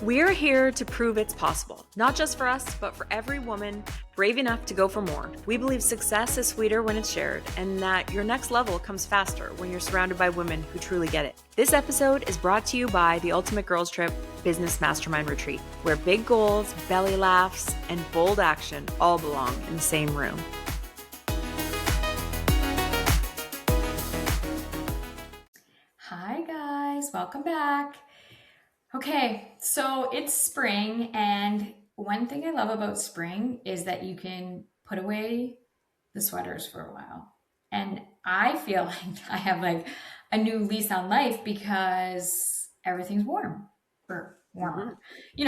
We're here to prove it's possible, not just for us, but for every woman brave enough to go for more. We believe success is sweeter when it's shared, and that your next level comes faster when you're surrounded by women who truly get it. This episode is brought to you by the Ultimate Girls Trip Business Mastermind Retreat, where big goals, belly laughs, and bold action all belong in the same room. Hi guys, welcome back. Okay, so it's spring, and one thing I love about spring is that you can put away the sweaters for a while. And I feel like I have like a new lease on life because everything's warm or warmer.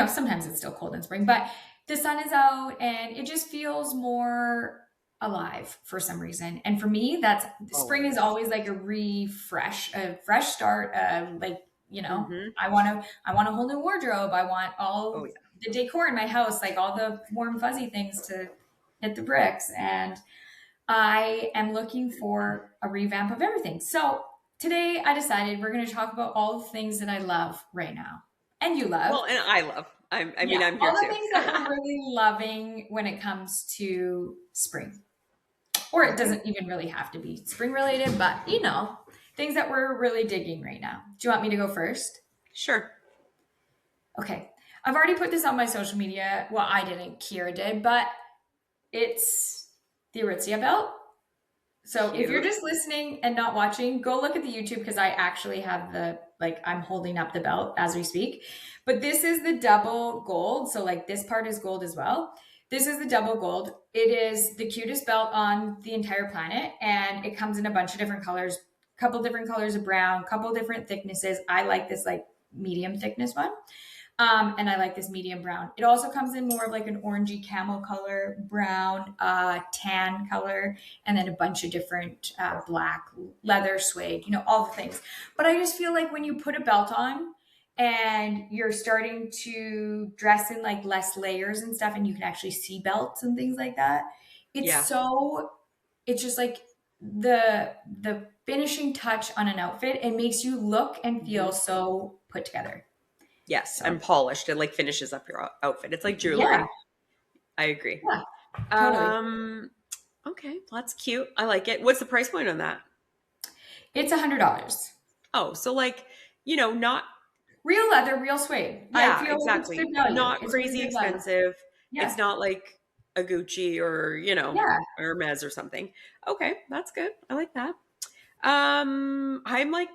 Sometimes it's still cold in spring, but the sun is out and it just feels more alive for some reason. And for me, that's spring is always like a a fresh start. I want a whole new wardrobe. I want all the decor in my house, like all the warm fuzzy things to hit the bricks. And I am looking for a revamp of everything. So today I decided we're going to talk about all the things that I love right now. And you love. Well, and I love. I'm here all the too. things that we're really loving when it comes to spring. Or it doesn't even really have to be spring related, but things that we're really digging right now. Do you want me to go first? Sure. Okay. I've already put this on my social media. Well, I didn't. Kira did, but it's the Aritzia belt. So Cute. If you're just listening and not watching, go look at the YouTube because I actually have I'm holding up the belt as we speak. But this is the double gold. So this part is gold as well. This is the double gold. It is the cutest belt on the entire planet. And it comes in a bunch of different colors, couple different colors of brown, couple different thicknesses. I like this medium thickness one. And I like this medium brown. It also comes in more of an orangey camel color, brown, tan color, and then a bunch of different black, leather, suede, all the things. But I just feel like when you put a belt on and you're starting to dress in less layers and stuff, and you can actually see belts and things like that, it's just like the finishing touch on an outfit. It makes you look and feel so put together. Yes, and polished. It finishes up your outfit. It's like jewelry. Yeah. I agree. Yeah, totally. Okay, well, that's cute. I like it. What's the price point on that? It's $100. Oh, so not real leather, real suede. Yeah, I feel exactly. Like it's good value. Not It's crazy really good value. expensive. Yeah. It's not like a Gucci or Hermes or something. Okay, that's good. I like that. I'm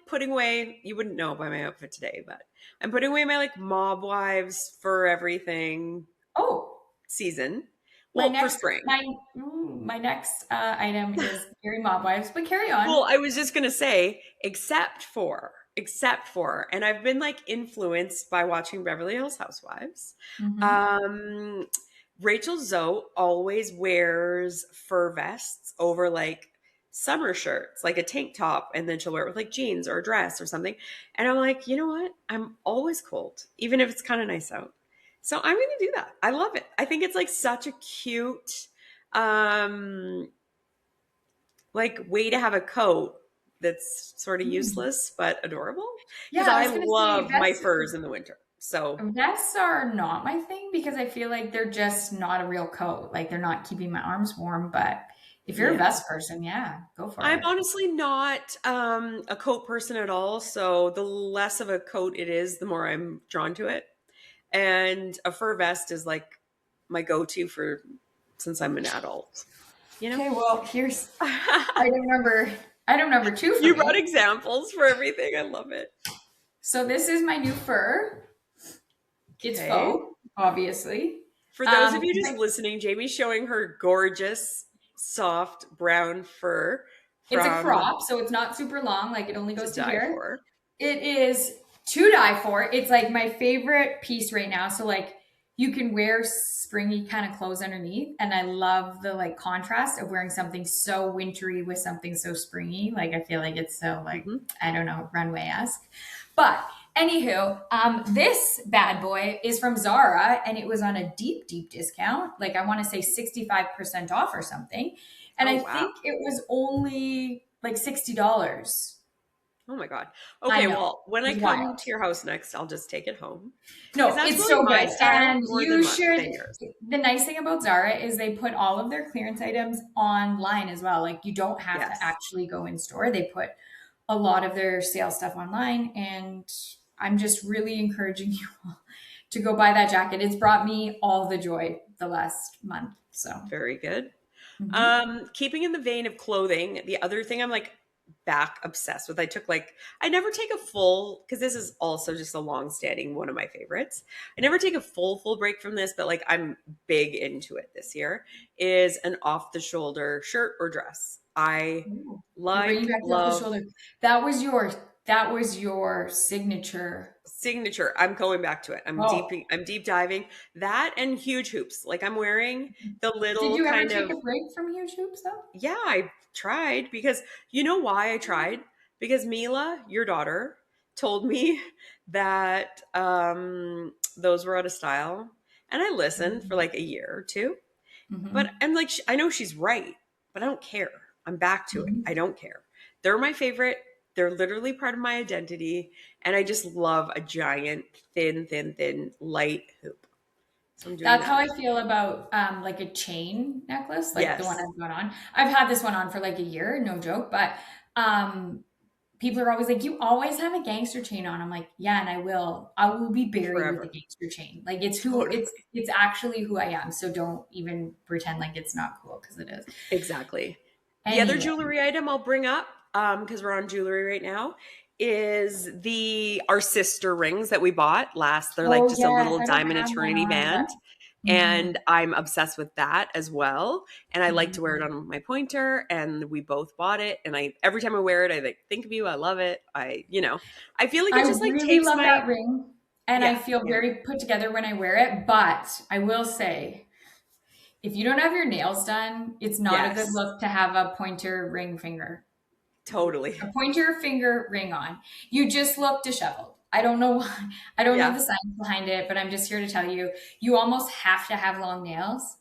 putting away, you wouldn't know by my outfit today, but I'm putting away my Mob Wives for everything season. Well, for spring. My next item is Gary Mob Wives, but carry on. Well, I was just gonna say, except for, and I've been influenced by watching Beverly Hills Housewives. Mm-hmm. Rachel Zoe always wears fur vests over summer shirts, like a tank top, and then she'll wear it with jeans or a dress or something. And I'm like, you know what? I'm always cold, even if it's kind of nice out. So I'm going to do that. I love it. I think it's such a cute, way to have a coat that's sort of useless but adorable. Because I love my furs in the winter. So vests are not my thing because I feel like they're just not a real coat. They're not keeping my arms warm, but if you're a vest person, go for it. I'm honestly not a coat person at all. So the less of a coat it is, the more I'm drawn to it. And a fur vest is my go-to since I'm an adult. Okay, well, here's item number 2 for you me. brought examples for everything. I love it. So this is my new fur. It's faux, obviously. For those of you just listening, Jamie's showing her gorgeous, soft brown fur. It's a crop, so it's not super long. It only goes to here. It is to die for. It's my favorite piece right now. So you can wear springy kind of clothes underneath, and I love the contrast of wearing something so wintry with something so springy. I feel like it's so I don't know, runway-esque. But anywho, this bad boy is from Zara, and it was on a deep, deep discount. I want to say 65% off or something. And I think it was only $60. Oh my God. I Okay, know. well, when I It's come wild. to your house next, I'll just take it home because No, that's it's really so my good. style And more you than should. than yours. The nice thing about Zara is they put all of their clearance items online as well. Like you don't have to Yes. actually go in store. They put a lot of their sale stuff online. And I'm just really encouraging you all to go buy that jacket. It's brought me all the joy the last month. So, Very good. mhm. Keeping in the vein of clothing, the other thing I'm like back obsessed with, I never take a full, because this is also just a long standing one of my favorites. I never take a full break from this, but like I'm big into it this year, is an off the shoulder shirt or dress. I Ooh, you're bringing like, back the off the love shoulder. That was your signature. signature. I'm going back to it. Oh, I'm deep diving that and huge hoops. Like I'm wearing the did little you ever kind take of. a break from huge hoops though? Yeah, I tried because you know why I tried? Because Mila, your daughter, told me that those were out of style. And I listened for like a year or two. But Mm-hmm. I'm like, I know she's right, but I don't care. I'm back to it. Mm-hmm. I don't care. They're my favorite. They're literally part of my identity. And I just love a giant, thin, light hoop. So I'm doing That's how that. I feel about like a chain necklace, like the one Yes, I've got on. I've had this one on for like a year, no joke. But um, people are always like, "You always have a gangster chain on." I'm like, "Yeah, and I will. I will be buried with a forever. gangster chain. Like it's who Totally. it's actually who I am. So don't even pretend like it's not cool because it is." Exactly. The other Anyway, jewelry item I'll bring up, because we're on jewelry right now, is the our sister rings that we bought last. They're like oh just a yes, little I don't diamond have one eternity on, but band. mhm, And I'm obsessed with that as well. And I like to wear it mhm. on my pointer. And we both bought it. And I every time I wear it, I like think of you. I love it. I feel like I it just like really takes love my that ring, and I yeah, feel yeah. very put together when I wear it. But I will say, if you don't have your nails done, it's not a good Yes, look to have a pointer ring finger, totally. a pointer finger ring on. You just look disheveled. I don't know why. I don't know Yeah. the science behind it, but I'm just here to tell you, you almost have to have long nails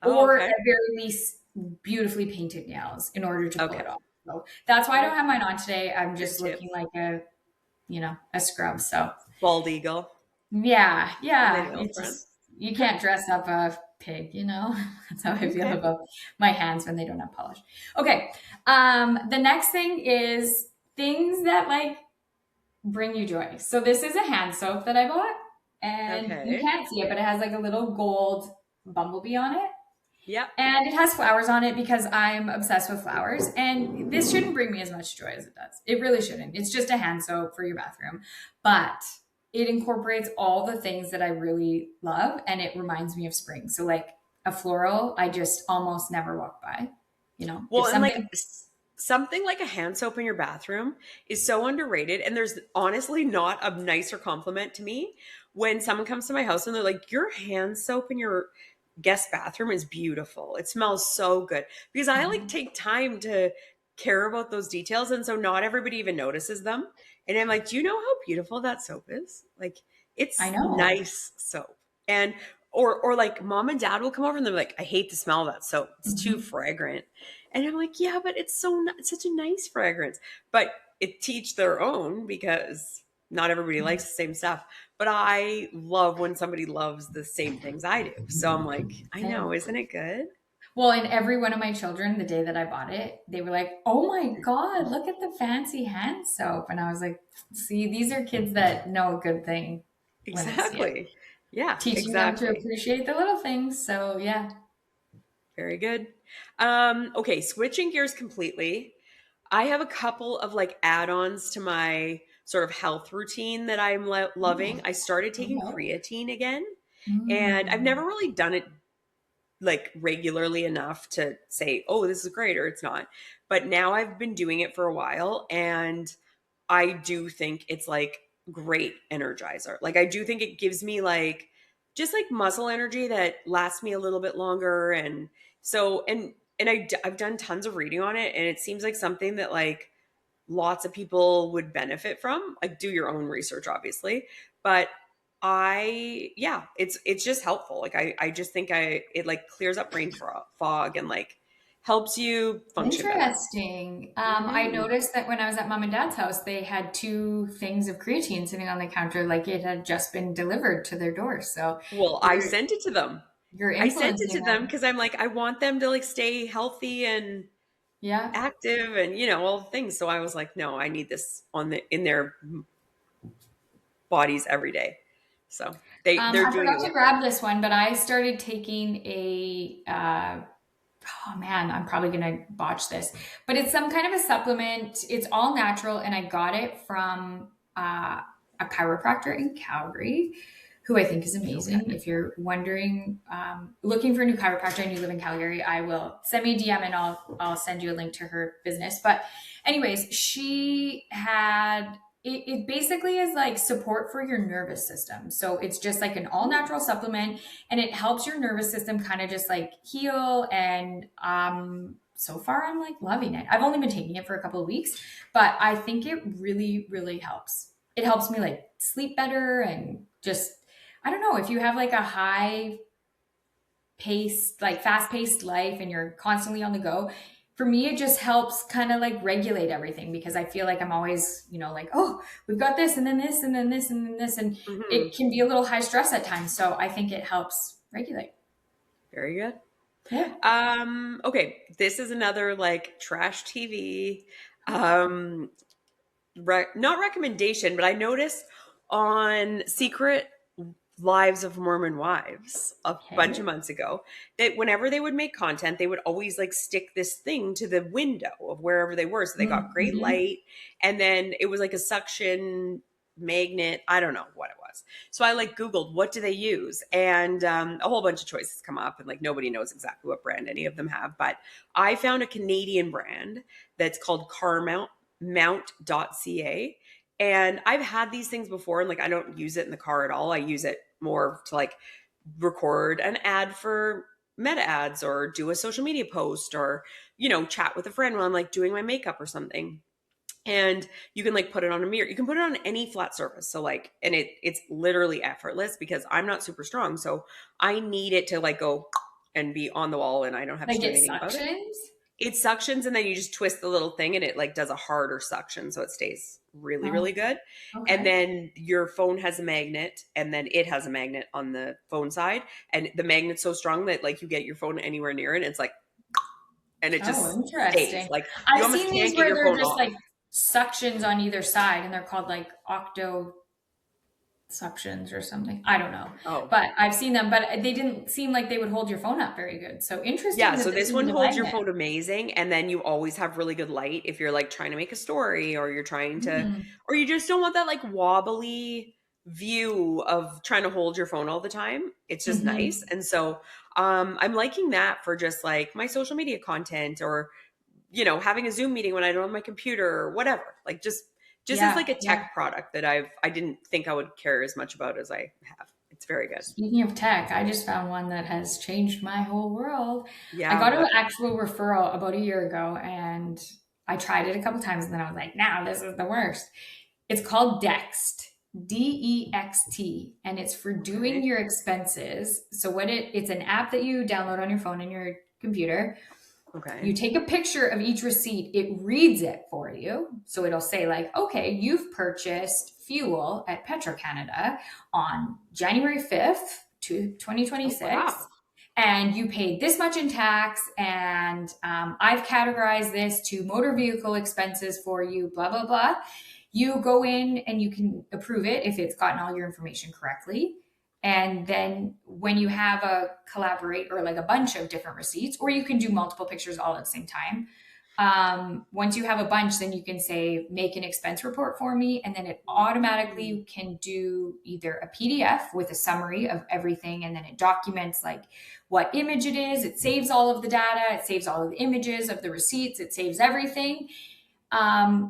Oh, or at okay. very least beautifully painted nails in order to pull Okay. it off. So that's why I don't Okay. have mine on today. I'm Good just tip. looking like a scrub. So Bald eagle. yeah, My yeah. nail It's friend. just you can't dress up a pig. That's how I feel Okay. about my hands when they don't have polish. Okay. The next thing is things that like bring you joy. So this is a hand soap that I bought, and you Okay. can't see it, but it has like a little gold bumblebee on it. Yep. And it has flowers on it because I'm obsessed with flowers. And this shouldn't bring me as much joy as it does. It really shouldn't. It's just a hand soap for your bathroom. But it incorporates all the things that I really love and it reminds me of spring. So, like a floral, I just almost never walk by. If Well, and like something, something like a hand soap in your bathroom is so underrated. And there's honestly not a nicer compliment to me when someone comes to my house and they're like, your hand soap in your guest bathroom is beautiful. It smells so good. Because I like Mhm. take time to care about those details. And so not everybody even notices them. And I'm like, do you know how beautiful that soap is? Like, I it's know. nice soap. And or like mom and dad will come over and they're like, I hate the smell of that soap. It's too Mhm. fragrant. And I'm like, yeah, but it's such a nice fragrance. But it teach their own because not everybody likes the same stuff. But I love when somebody loves the same things I do. So I'm like, I know, Same. isn't it good? Well, and every one of my children, the day that I bought it, they were like, "Oh my God, look at the fancy hand soap." And I was like, "See, these are kids that know a good thing when they see it. Exactly. Yeah, Teaching them to exactly. appreciate the little things." So, yeah. Very good. Okay, switching gears completely. I have a couple of like add-ons to my sort of health routine that I'm loving. Oh, I started oh taking no. creatine again, and I've Mm. never really done it like regularly enough to say, oh, this is great or it's not. But now I've been doing it for a while and I do think it's like great energizer. Like I do think it gives me like just like muscle energy that lasts me a little bit longer and so and I've done tons of reading on it and it seems like something that like lots of people would benefit from. Like do your own research obviously, but it's just helpful. Like I just think it like clears up brain fog and like helps you function better. Interesting. I Mhm. noticed that when I was at mom and dad's house, they had two things of creatine sitting on the counter, like it had just been delivered to their door. So Well, I you're sent it to them. you're I sent it influencing to them them. because I'm like, I want them to like stay healthy and Yeah. active and all the things. So I was like, no, I need this on the in their bodies every day. So they're I doing forgot it to with me. grab this one, but I started taking oh man, I'm probably gonna botch this, but it's some kind of a supplement. It's all natural, and I got it from a chiropractor in Calgary, who I think is Okay. amazing. If you're wondering, looking for a new chiropractor and you live in Calgary, I will send me a DM and I'll send you a link to her business. But anyways, she had it basically is like support for your nervous system. So it's just like an all natural supplement and it helps your nervous system kind of just like heal. And so far I'm like loving it. I've only been taking it for a couple of weeks, but I think it really, really helps. It helps me like sleep better and just, I don't know, if you have like a high paced, like fast paced life and you're constantly on the go, for me, it just helps kind of like regulate everything because I feel like I'm always, like, oh, we've got this and then this and then this and then this. And Hmm. it can be a little high stress at times. So I think it helps regulate. Very good. Yeah. Okay, this is another like trash TV. Um, not recommendation, but I noticed on Secret Lives of Mormon Wives a bunch of Okay. months ago that whenever they would make content, they would always like stick this thing to the window of wherever they were. So they got great Mm-hmm. light, and then it was like a suction magnet. I don't know what it was. So I like Googled what do they use, and a whole bunch of choices come up, and like nobody knows exactly what brand any of them have. But I found a Canadian brand that's called Mount.ca. And I've had these things before, and like I don't use it in the car at all. I use it more to like record an ad for meta ads or do a social media post or chat with a friend while I'm like doing my makeup or something. And you can like put it on a mirror, you can put it on any flat surface, so like, and it's literally effortless because I'm not super strong, so I need it to like go and be on the wall and I don't have to Like do it anything about it. suctions. It suctions and then you just twist the little thing and it like does a harder suction so it stays really, Oh, really good. And okay. then your phone has a magnet and then it has a magnet on the phone side. And the magnet's so strong that like you get your phone anywhere near it and it's like, and it Oh, just stays. interesting. Like you I've almost seen these can't get where your they're phone just off. like suctions on either side and they're called like octo suctions or something. I don't know. Oh, But I've seen them, but they didn't seem like they would hold your phone up very good. So yeah, interesting that so this this one uses a holds your magnet. phone amazing, and then you always have really good light if you're like trying to make a story or you're trying to, Mm, or you just don't want that like wobbly view of trying to hold your phone all the time. It's just nice. hmm. And so I'm liking that for just like my social media content or having a Zoom meeting when I don't have my computer or whatever. Like just as Yeah, like a yeah. tech product that I didn't think I would care as much about as I have. It's very good. Speaking of tech, I just found one that has changed my whole world. I Yeah, got an what? actual referral about a year ago and I tried it a couple times and then I was like, now this is the worst. It's called Dext, Dext, and it's for doing Okay. your expenses. So it's an app that you download on your phone and your computer. You Okay. take a picture of each receipt, it reads it for you. So it'll say, like, okay, you've purchased fuel at Petro Canada on January 5th to Oh 2026. wow. And you paid this much in tax, and I've categorized this to motor vehicle expenses for you, blah, blah, blah. You go in and you can approve it if it's gotten all your information correctly. And then when you have a collaborate or like a bunch of different receipts, or you can do multiple pictures all at the same time. Once you have a bunch, then you can say, make an expense report for me. And then it Mm. automatically can do either a PDF with a summary of everything. And then it documents like what image it is. It saves all of the data. It saves all of the images of the receipts. It saves everything.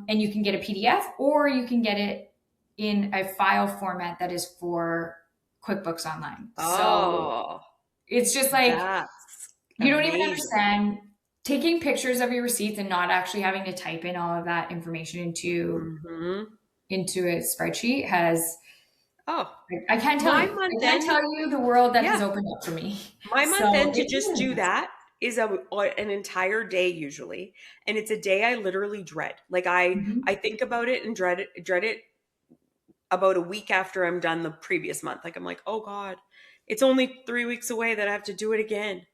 And you can get a PDF or you can get it in a file format that is for QuickBooks Online. So Oh, it's just like that's you don't even amazing. understand taking pictures of your receipts and not actually having to type in all of that information Mhm. into a spreadsheet has Oh, I can't tell my you. month I can't end, tell you the world that has yeah, opened up for me. my month So end to it's just really do nice. that is an entire day usually, and it's a day I literally dread. Like I think about it and dread it about a week after I'm done the previous month. Like I'm like, oh God, it's only 3 weeks away that I have to do it again.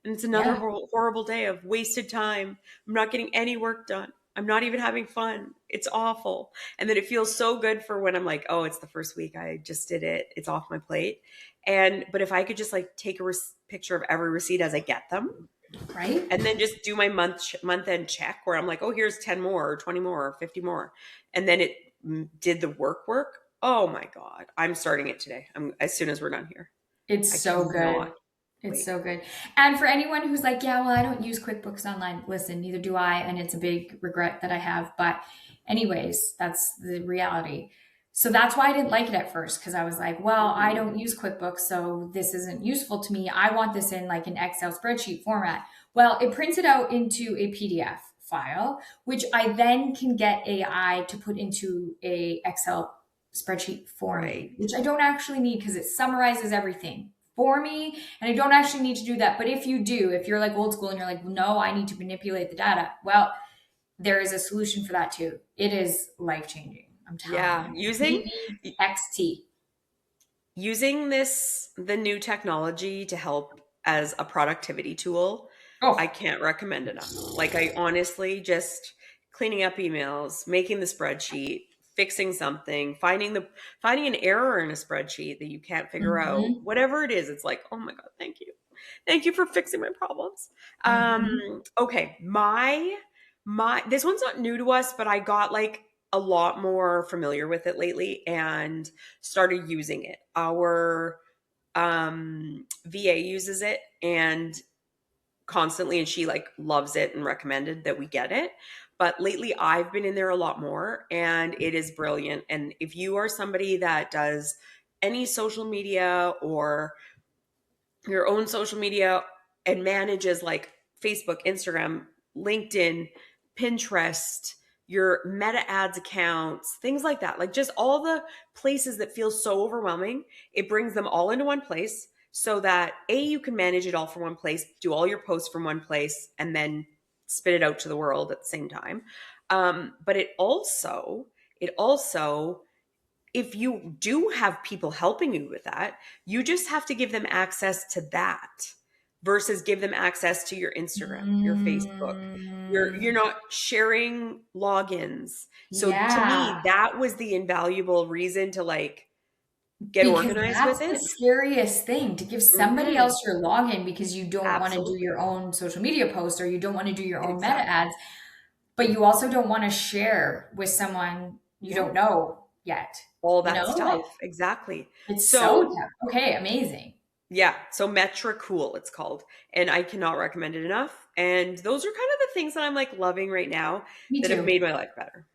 And it's another Yeah. horrible day of wasted time. I'm not getting any work done. I'm not even having fun. It's awful. And then it feels so good for when I'm like, oh, it's the first week. I just did it. It's off my plate. But if I could just like take a picture of every receipt as I get them, Right. and then just do my month end check where I'm like, oh, here's 10 more or 20 more or 50 more. And then it did the work. Oh my God. I'm starting it today. As soon as we're done here. It's so good. It's so good. And for anyone who's like, yeah, well, I don't use QuickBooks Online. Listen, neither do I. And it's a big regret that I have. But anyways, that's the reality. So that's why I didn't like it at first, because I was like, well, I don't use QuickBooks, so this isn't useful to me. I want this in like an Excel spreadsheet format. Well, it prints it out into a PDF file, which I then can get AI to put into a Excel spreadsheet for me, which I don't actually need because it summarizes everything for me. And I don't actually need to do that. But if you do, if you're like old school and you're like, no, I need to manipulate the data. Well, there is a solution for that too. It is life-changing. I'm telling you. Using the new technology to help as a productivity tool, I can't recommend enough. Like I honestly just cleaning up emails, making the spreadsheet, fixing something, finding an error in a spreadsheet that you can't figure out, whatever it is. It's like, oh my God, thank you. Thank you for fixing my problems. Okay. This one's not new to us, but I got like a lot more familiar with it lately and started using it. Our VA uses it and constantly, and she like loves it and recommended that we get it. But lately I've been in there a lot more and it is brilliant. And if you are somebody that does any social media or your own social media and manages like Facebook, Instagram, LinkedIn, Pinterest, your Meta ads accounts, things like that, like just all the places that feel so overwhelming, it brings them all into one place so that you can manage it all from one place, do all your posts from one place, and then spit it out to the world at the same time. But it also, if you do have people helping you with that, you just have to give them access to that versus give them access to your Instagram, your Facebook. You're not sharing logins. So to me, that was the invaluable reason to like get organized with it. That's the scariest thing, to give somebody else your login because you don't want to do your own social media post or you don't want to do your own meta ads, but you also don't want to share with someone you don't know yet. All that stuff. Exactly. It's so okay, amazing. Yeah. So Metricool, it's called. And I cannot recommend it enough. And those are kind of the things that I'm like loving right now that have made my life better.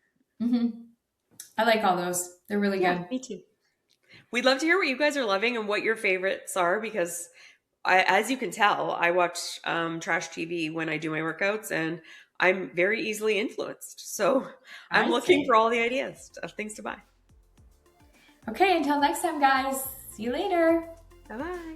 I like all those. They're really good. Me too. We'd love to hear what you guys are loving and what your favorites are, because as you can tell, I watch trash TV when I do my workouts and I'm very easily influenced. So I'm looking for all the ideas of things to buy. Okay, until next time, guys. See you later. Bye-bye.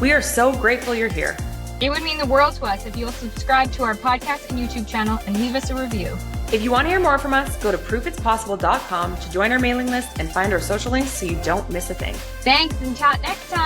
We are so grateful you're here. It would mean the world to us if you'll subscribe to our podcast and YouTube channel and leave us a review. If you want to hear more from us, go to proofitspossible.com to join our mailing list and find our social links so you don't miss a thing. Thanks, and chat next time.